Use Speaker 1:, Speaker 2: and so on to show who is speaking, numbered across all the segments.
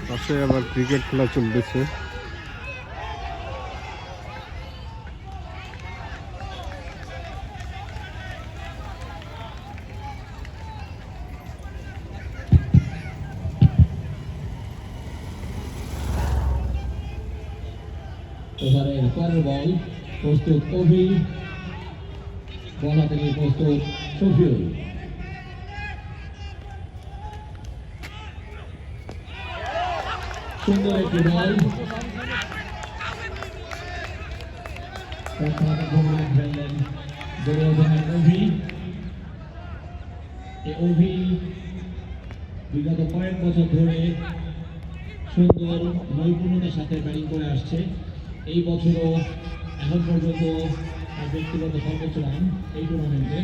Speaker 1: পাশে আবার ক্রিকেট খেলা চলতেছে।
Speaker 2: ওভারের পরের বল প্রস্তুত অভি, বল হাতে নিয়ে প্রস্তুত শফিউল। সুন্দর একটি বল, ফেললেন দুর্যোধনের অভি। এই অভি বিগত কয়েক বছর ধরে সুন্দর নৈপুণ্যতার সাথে ব্যাটিং করে আসছে। এই বছরও এখন পর্যন্ত তার ব্যক্তিগত সর্বোচ্চ রান এই টুর্নামেন্টে।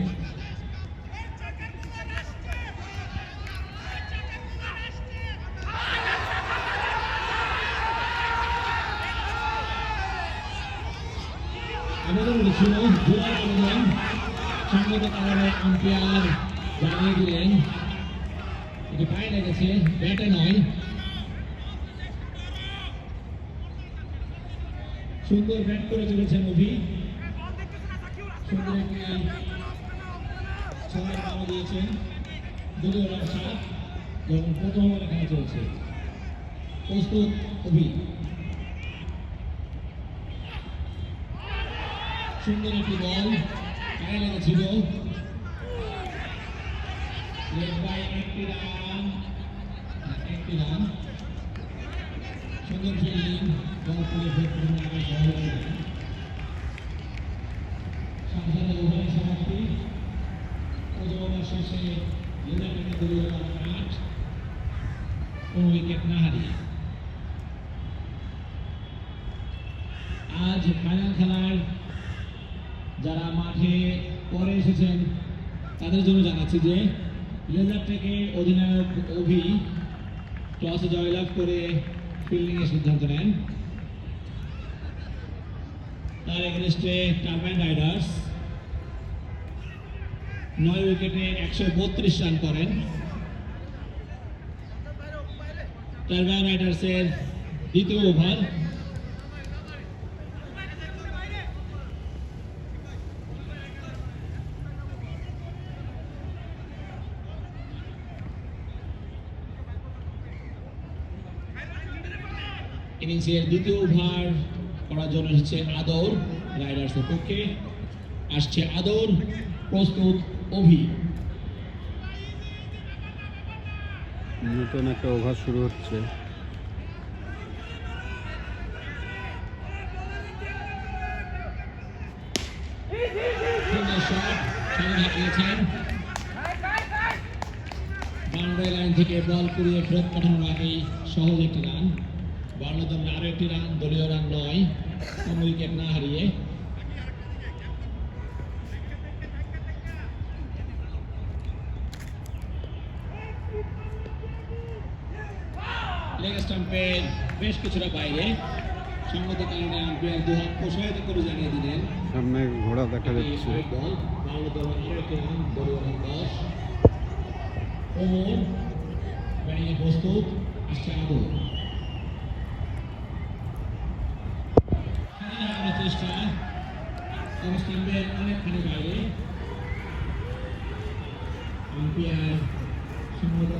Speaker 2: আবেদন ছিল জোড়ার আবেদন, সঙ্গত কারণে আম্পায়ার জানিয়ে দিলেন এটি পায়ে লেগেছে, ব্যাটে নয়। সুন্দর ব্যাট করে চলেছেন অভি, সুন্দর একটি ছয় পাওয়া দিয়েছেন। যদিও রান 7 যখন প্রথম ওভারে খেলা চলছে। প্রস্তুত অভি, সুন্দর একটি বল, পায়ে লেগেছিল। একটি রান, সুন্দর ফিল্ডিং, ওভারের সমাপ্তি। প্রথম ওভার শেষে লিভারপুলের দলীয় রান 8, কোন উইকেট না হারিয়ে। আজ ফাইনাল খেলার যারা মাঠে পরে এসেছেন তাদের জন্য জানাচ্ছি যে লেজার থেকে অধিনায়ক অভি টসে জয়লাভ করে ফিল্ডিং এর সিদ্ধান্ত নেন। তার এগেনস্টে টারবাইন রাইডার্স 9 উইকেটে 132 রান করেন। টারবাইন রাইডার্সের দ্বিতীয় ওভার, ইনিংসের দ্বিতীয় ওভার করার জন্য এসেছে আদর রাইডার্সের পক্ষে। আসছে আদর, প্রস্তুত অভি।
Speaker 1: নতুন একটা ওভার শুরু হচ্ছে।
Speaker 2: বাউন্ডারি লাইন থেকে বল কুড়িয়ে ফেরত পাঠানোর আগেই সহজ একটি রান। বার্নদমে আরো একটি রান, দলীয় রান 9, কোন উইকেট না হারিয়ে। লেগ স্টাম্পের বেশ কিছুটা বাইরে, সঙ্গত কারণে আম্পায়ার দুহাত প্রসারিত করে জানিয়ে দিলেন
Speaker 1: সামনে ঘোড়া দেখা যাচ্ছে।
Speaker 2: বল, বার্নদমে আরো একটি রান, দলীয় রান 10। ওমর ব্যাটিংয়ে প্রস্তুত, আসছে আদর। চেষ্টা অবস্থানের অনেকখানি বাইরে, আম্পায়ার সম্মত